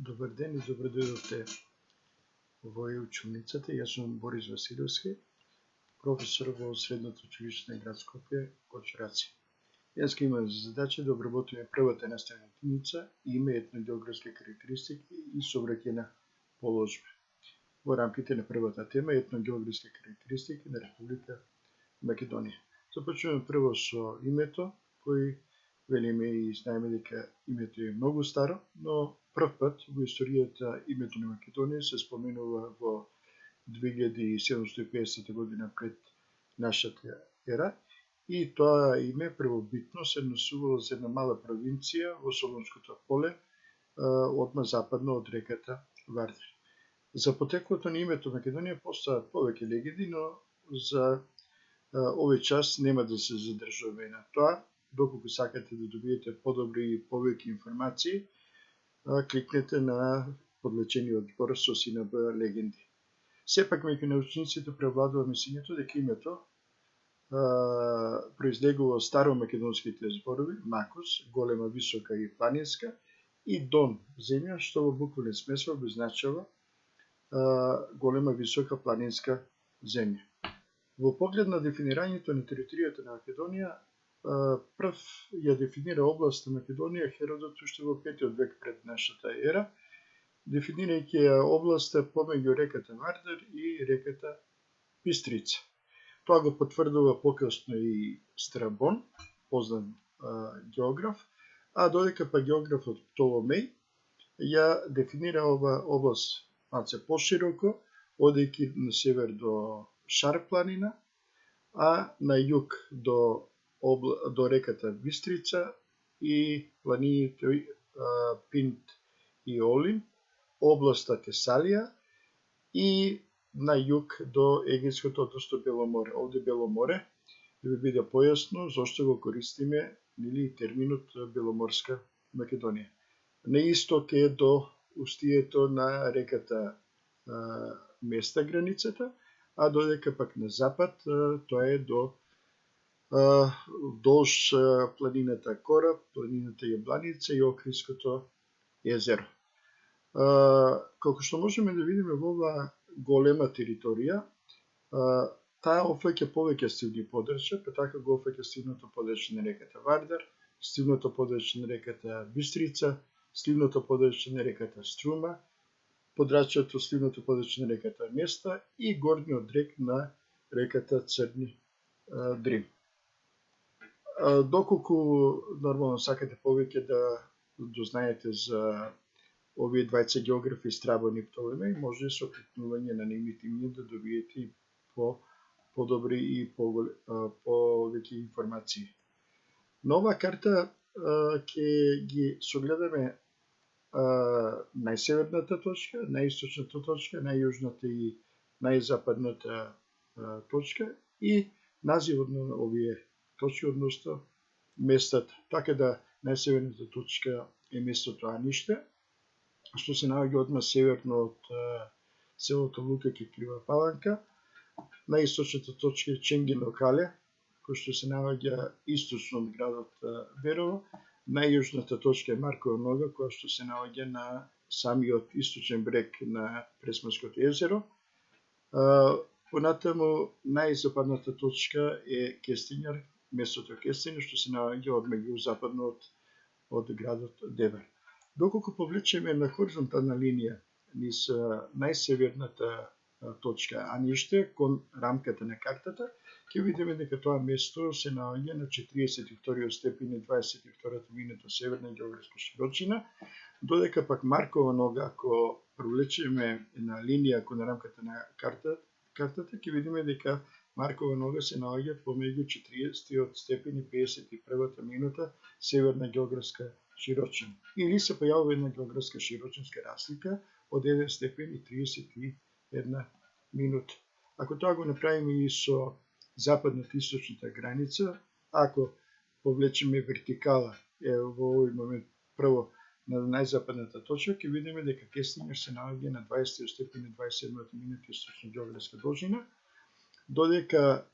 Добар ден и добро дојдовте во училницата. Јас сум Борис Василевски, професор во Средното училиште на град Скопје, Кочураци. Јас имам за задача да обработиме првата наставна единица, име, етногеографски карактеристики и сообраќајна положба. Во рамките на првата тема етногеографски карактеристики на Република Македонија. Започнуваме прво со името, кој велиме и знаеме дека името е многу старо, но прв пат во историјата името на Македонија се споменува во 2750 година пред нашата ера и тоа име првобитно се однесувало за една мала провинција во Солунското поле, одма западно од реката Вардар. За потеклото на името Македонија постојат повеќе легенди, но за овој час нема да се задржуваме на тоа. Доколку сакате да добиете подобри и повеќе информации, кликнете на подлечениот збор со СНБ легенди. Сепак меѓу научниците превладува мислењето дека името произлегува од старомакедонските зборови макус, голема, висока и планинска, и дон, земја, што во буквален смисол би значило голема, висока планинска земја. Во поглед на дефинирањето на територијата на Македонија, прв ја дефинира област на Македонија Херодот уште во 5 век пред нашата ера, дефинирајќи ја областа помеѓу реката Вардар и реката Бистрица. Тоа го потврдува покасно и Страбон, познат географ, а додека па географот Птоломеј ја дефинира ова област малце пошироко, одејќи на север до Шар планина, а на југ до реката Бистрица и планините Пинт и Олин, областа Тесалија и на југ до Егејското, односно Беломоре. Овде Беломоре, да ви биде појасно, зошто го користиме терминот Беломорска Македонија. На исток е до устието на реката Места границата, а додека пак на запад тоа е до долж планината Кораб, планината Јабланица и Охридското езеро. Како што можеме да видиме во оваа голема територија, таа опфаќа повеќе стивни подрачја, па така го опфаќа стивното подрачје на реката Вардар, стивното подрачје на реката Бистрица, стивното подрачје на реката Струма, подрачјето стивното подрачје на реката Места и горниот брег на реката Црни Дрим. Доколку нормално сакате повеќе да дознаете за овие двајца географи Страбон и Птолемеј, може со кликнување на нивните имиња да добиете подобри и повеќе информации. На оваа карта ќе ги согледаме најсеверната точка, најисточната точка, најјужната и најзападната точка и називот на овие точки, односно местата. Така да најсеверната точка е местото Аниште, што се наоѓа одма северно од селото Лукаки Крива Паланка. Најисточната точка е Ченгино Кале, кој што се наоѓа источно од градот Берово. Најјужната точка е Маркова нога, која што се наоѓа на самиот источен брег на Пресманското езеро. Понатаму најзападната точка е Кестињар, местото Кестињар, што се наоѓа од меѓузападно од градот Девер. Доколку повлечеме на хоризонтална линија низ најсеверната точка Аниште кон рамката на картата, ќе видиме дека тоа место се наоѓа на 42 степен и 22 минута северна географска широчина, додека пак Маркова нога, ако провлечеме на линија кон рамката на картата, ќе видиме дека Маркова нога се наоѓа помеѓу 40 степен и 51 минута северна географска широчина. Или се појавува една географска широчинска разлика од 1 степен и 31 минута. Ако тоа го направиме и со западната источната граница, ако повлечеме вертикала во овој момент прво на најзападната точка, ќе видиме дека Кестињар се наоѓа на 20 степен и 27 минута источна географска должина, додека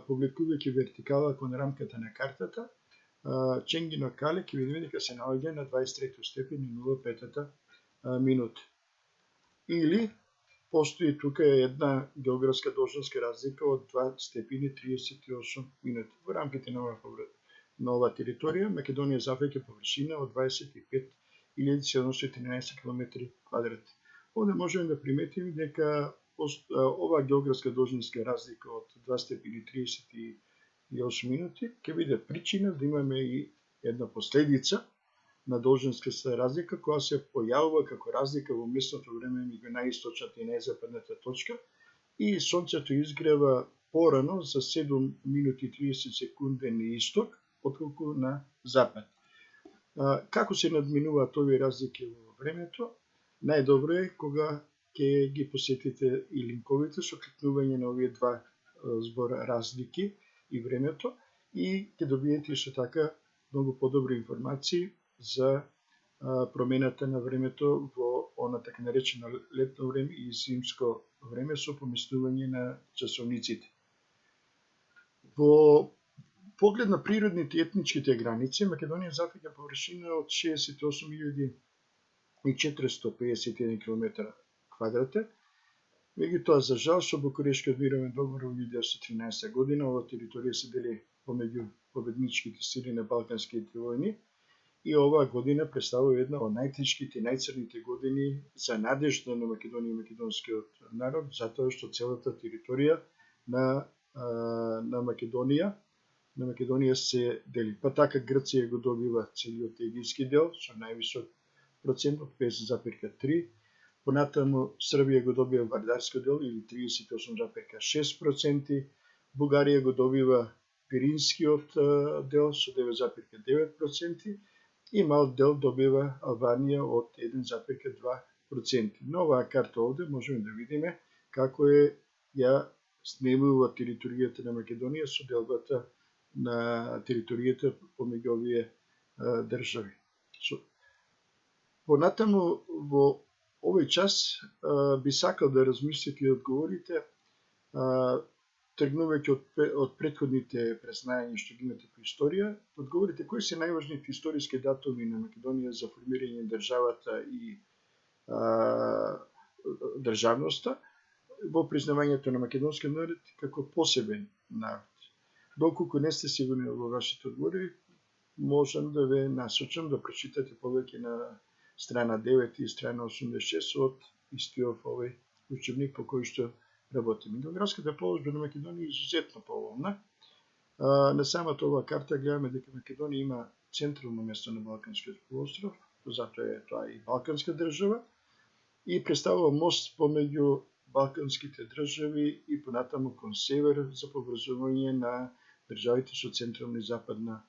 повлекувајќи вертикала кон рамката на картата, Ченгино Кале ќе видиме дека се наоѓа на 23 степен и 05 минути. Или постои тука една географска должинска разлика од 2 степени 38 минути. Во рамките на оваа територија Македонија зафаќа површина од 25.713 км квадратни. Овде можеме да приметиме дека оваа географска должинска разлика од 2 степени 38 минути ќе биде причина да имаме и една последица на должинската разлика која се појавува како разлика во местното време меѓу најисточната и најзападната точка и сонцето изгрева порано за 7 минути и 30 секунди на исток отколку на запад. Како се надминуваат овие разлики во времето? Најдобро е кога ќе ги посетите и линковите со кликнување на овие два збора разлики и времето и ќе добиете исто така многу подобри информации за промената на времето во она така наречено летно време и зимско време со поместување на часовниците. Во поглед на природните и етничките граници, Македонија зафаќа површина од 68.451 км квадратен. Меѓутоа, за жал, со Букурешкиот мировен договор во 1913 година, оваа територија се дели помеѓу победничките сили на Балканските војни и оваа година представува една од најтешките и најцрните години за надежда на Македонија и македонскиот народ, затоа што целата територија на Македонија се дели. Па така Грција го добива целиот егејски дел со највисок процент од 50,3%, понатаму Србија го добива Вардарски дел или 38,6%, Бугарија го добива Пиринскиот дел со 9,9% и мал дел добива Албанија од 1,2%. На оваа карта овде можеме да видиме како ја снемува територијата на Македонија со делбата на територијата помеѓу овие држави. Понатаму во овој час би сакал да размислите и одговорите, тргнувајќи од претходните презнања што ги имате по историја, одговорите кои се најважните историски датуми на Македонија за формирање на државата и државноста во признавањето на македонскиот народ како посебен народ. Доколку не сте сигурни во вашите одговори, можам да ве насочам да прочитате повеќе на страна 9 и страна 86 од истиот овој учебник по кој што работиме. Географската положба на Македонија е изузетно поволна. На самата оваа карта гледаме дека Македонија има централно место на Балканскиот полуостров, затоа е тоа и балканска држава и представува мост помеѓу балканските држави и понатаму кон север за поврзување на државите со централна и западна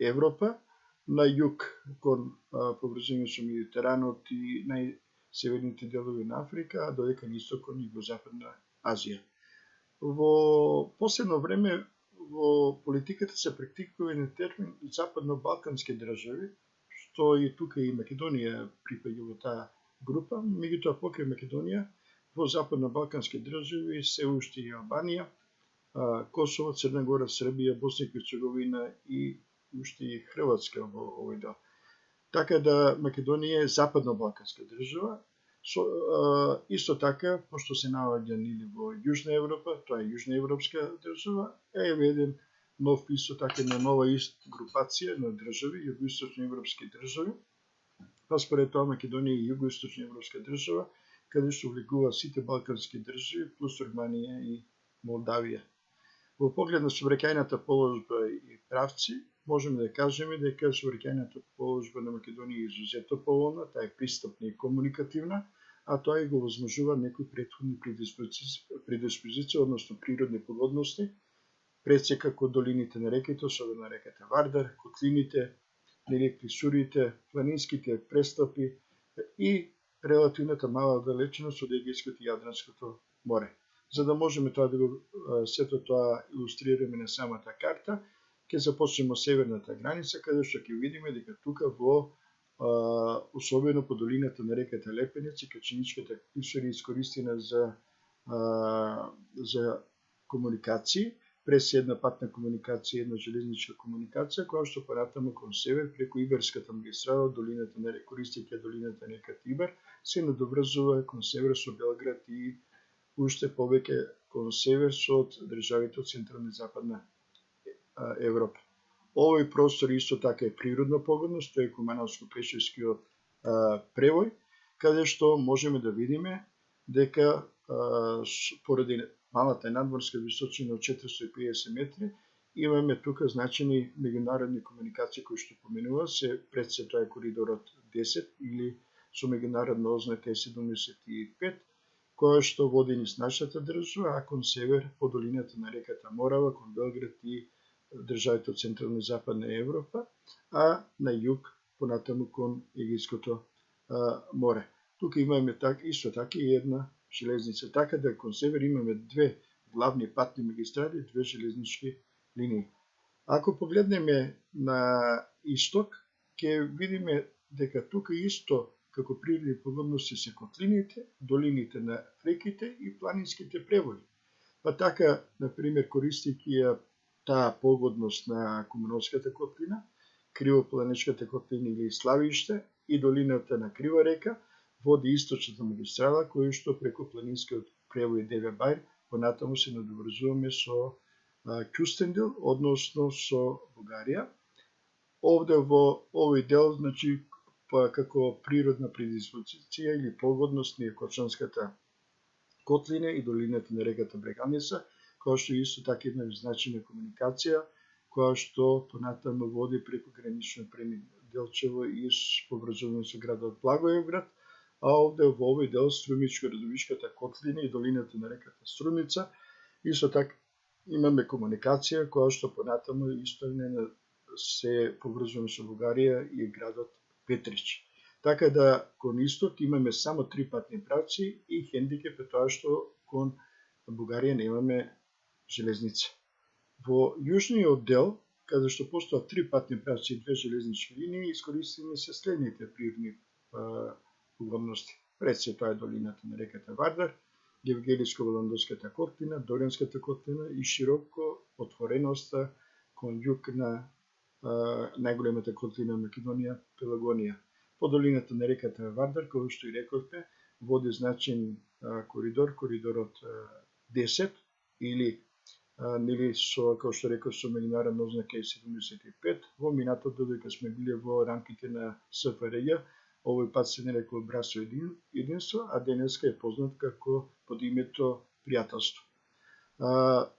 Европа, на југ кон поврзување со Медитеранот и најсеверните делови на Африка, а додека на исток кон југозападна Азија. Во последно време во политиката се практикува еден термин западно-балкански држави, што и тука и Македонија припаѓа во таа група, меѓутоа покрај Македонија во западно-балкански држави се уште и Албанија, Косово, Црна Гора, Србија, Босна и Херцеговина и уште и Хрватска во овој дел. Така да Македонија е западно-балканска држава. Исто така, пошто се наоѓа во Јужна Европа, тоа е јужна европска држава, е еден нов исто така на нова групација на држави, југоисточно европски држави. Па според тоа Македонија е југоисточно европска држава, каде што влегува сите балкански држави плюс Руманија и Молдавија. Во поглед на сообраќајната положба и правци, можеме да кажеме дека сообраќајната положба на Македонија е изузетно поволна, таа е пристапна и комуникативна, а тоа и го возможува некои претходни предиспозиции, односно природни погодности, пресека кон долините на реките, особено реката Вардар, котлините, клисурите, планинските престапи и релативната мала далечиност од Егејското и Јадранското море. За да можеме тоа да го сето тоа илустрираме на самата карта, ќе започнеме од северната граница, каде што ќе видиме дека тука во особено по долината на реката Лепенец и Качиничката клисура искористена за комуникации, през една патна комуникација, една железничка комуникација, која што понатаму кон север, преку Иберската магистрала, долината на користејќи долината на река Тибер, се надоврзува кон север со Белград и уште повеќе кон север со државите од Централна и Западна Европа. Овој простор исто така е природна погодност, тој е Кумановско-Пешевскиот превој, каде што можеме да видиме дека поради малата надморска височина од 450 метри, имаме тука значени меѓународни комуникации кои што поменува се пред се тоа е коридорот 10 или со меѓународна ознака 75, која што води низ нашата држава, а кон север по долината на реката Морава, кон Белград и државите од Централна и Западна Европа, а на југ понатаму кон Егејското море. Тука имаме исто така и една железница, така да кон север имаме две главни патни магистрали, две железнички линии. Ако погледнеме на исток, ќе видиме дека тука исто како природни погодности се котлините, долините на реките и планинските превои. Па така, например, користејќи ја таа погодност на Кумановската котлина, Кривопланечката котлина или Славиште и долината на Крива река, води источната магистрала, која што преку планинскиот превој Деве Бајр, понатаму се надоврзуваме со Кюстендил, односно со Бугарија. Овде во овој дел, значи, како природна предиспозиција или погодност ни е Кочанската котлина и долината на реката Брегалница, која што исто така една значена комуникација, која што понатаму води преку гранично Делчево и поврзување со градот Благоевград, а овде во овој дел Струмичко-Радовишката котлина и долината на реката Струмица, исто така имаме комуникација која што понатаму исто се поврзуваме со Бугарија и градот Петрич. Така да кон исток имаме само 3 патни правци и хендикеп е тоа што кон Бугарија немаме железница. Во јужниот дел, каде што постојат 3 патни правци и 2 железнички линии, искористени се следните природни погодности. Пред се тоа е долината на реката Вардар, Евгелиско-Воландоската котлина, Доренската котлина и широко отвореноста кон југ на најголемата котлина Македонија, Пелагонија. По долината на реката Вардар, кој што и рековте, води значен коридорот 10 или нели со, како што реков, со меѓународна ознака 75. Во минатото додека сме биле во рамките на СФРЈ, овој пат се нарекува Братство единство, а денеска е познат како под името Пријателство.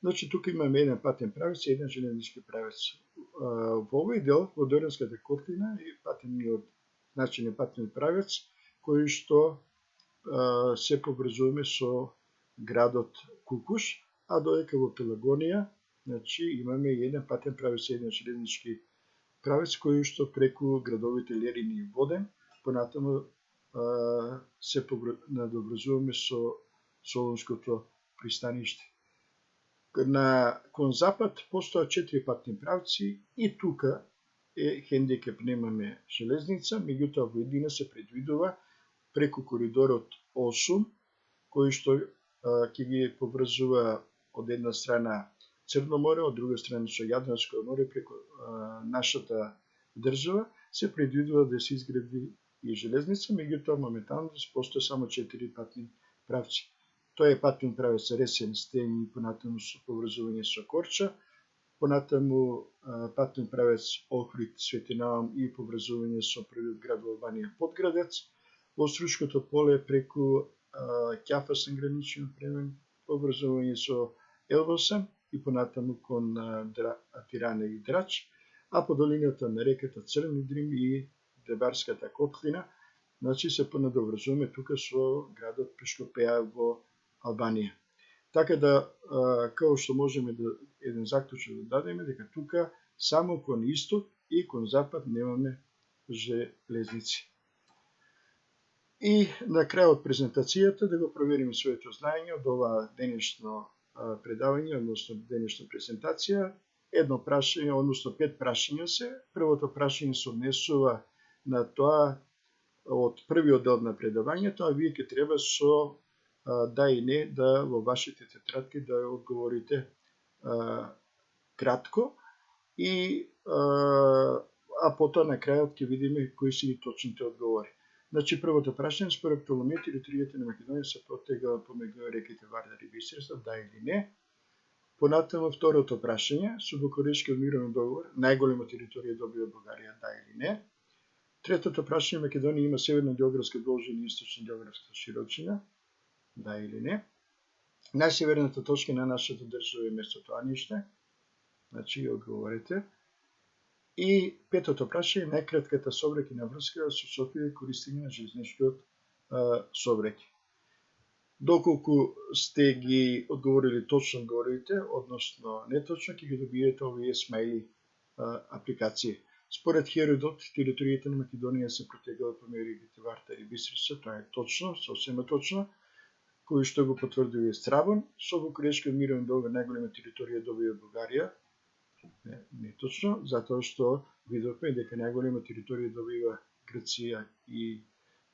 Значи, тука имаме еден патен правец и еден железнички правец. Во овој дел, во Доренската котлина, е значен патен правец, кој што се поврзуваме со градот Кукуш, а додека во Пелагонија, значи, имаме еден патен правец и еден железнички правец, кој што преку градовите Лерин и Воден, понатаму се надоврзуваме со Солунското пристаниште. Кон запад постојат 4 патни правци и тука е хендикеп, немаме железница, меѓутоа во иднина се предвидува преку коридорот 8, кој што ќе ги поврзува од една страна Црно море, од друга страна со Јадранско море преку нашата држава, се предвидува да се изгради и железница, меѓутоа моментално постои само 4 патни правци. Тоа е патен правец Ресен, Стен и понатаму со поврзување со Корча, понатаму патен правец Охрид, Свети Наум и поврзување со првиот град во Албанија Подградец, во Струшкото поле преку Ќафасен граничен премин, поврзување со Елбасан и понатаму кон Тирана и Драч, а по долината на реката Црни Дрим и Дебарската котлина, значи се понадоврзуваме тука со градот Пешкопеја во Албанија. Така да, како што можеме да еден заклучок да дадеме, дека тука само кон исток и кон запад немаме железници. И на крајот презентацијата да го провериме своето знаење од ова денешно предавање, односно денешна презентација. Едно прашање, односно 5 прашања се. Првото прашање се однесува на тоа од првиот дел на предавањето, а вие ќе треба со да и не да во вашите тетрадки да одговорите кратко и потоа на крајот ќе видиме кои се и точните одговори. Значи, првото прашање, според Птоломеј, територијата на Македонија се протегала помеѓу реките Вардар и Бисерса, да или не. Понатаму второто прашање, со Букурешкиот мировен договор, најголема територија добива Бугарија, да или не. Третото прашање, Македонија има северна географска должина и источна географска широчина, да или не. Најсеверната точка на нашата држава е местото Аниште, значи одговорите. И петото прашање, најкратката сообраќајна врска со Софија користење на железничкиот сообраќај. Доколку сте ги одговорили точно одговорите, односно неточно, ќе ги добиете овие смајли апликации. Според Херодот, територијата на Македонија се протегала помеѓу реките Вардар и Бисерса, тоа е точно, сосема точно, кој што го потврдил и Страбон. Со Букурешкиот мировен договор најголема територија добива Бугарија, не точно, затоа што видовме дека најголема територија добива Грција и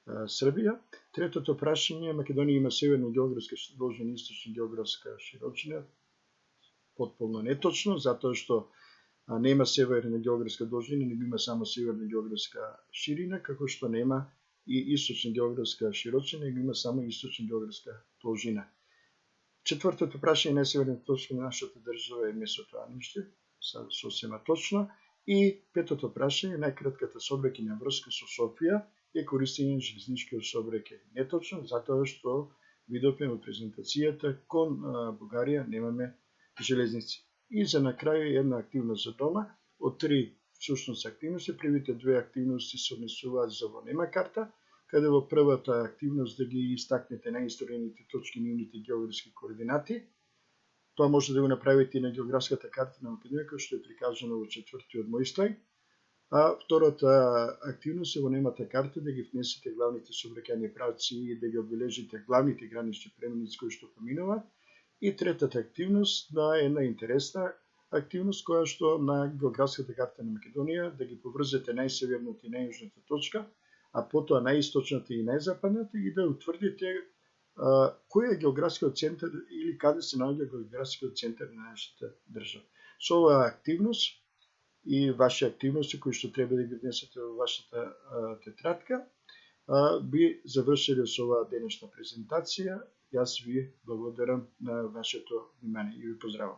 Србија. Третото прашање, Македонија има северна географска должина и источна географска широчина, потполно неточно, затоа што нема северна географска должина, него има само северна географска ширина, како што нема и источна географска широчина, него има само источна географска должина. Четвртото прашање, најсеверната точка на нашата држава е местото Аниште, сосема точно. И петото прашање, најкратката сообраќајна врска со Софија е користење на железничкиот сообраќај. Неточно, затоа што видовме во презентацијата кон Бугарија немаме железници. И за на крај една активност за дома, од три всушност активности, првите две активности се однесуваат за во нема карта, каде во првата активност да ги истакнете најисторените точки нивните географски координати. Тоа може да го направите и на географската карта на Македонија, која што е прикажано во четвртиот мој слајд. А втората активност е во немата карта да ги внесете главните сообраќајни правци и да ги одбележите главните гранични преминици кои што поминуваат. И третата активност е една интересна активност која што на географската карта на Македонија да ги поврзете најсеверната и најјужната точка, а потоа најисточната и најзападната и да утврдите кој е географскиот центар или каде се наоѓа географскиот центар на нашата држава. Со оваа активност и ваши активности кои што треба да ги внесете во вашата тетрадка, би завршиле со оваа денешна презентација. Јас ви благодарам на вашето внимание и ви поздравам.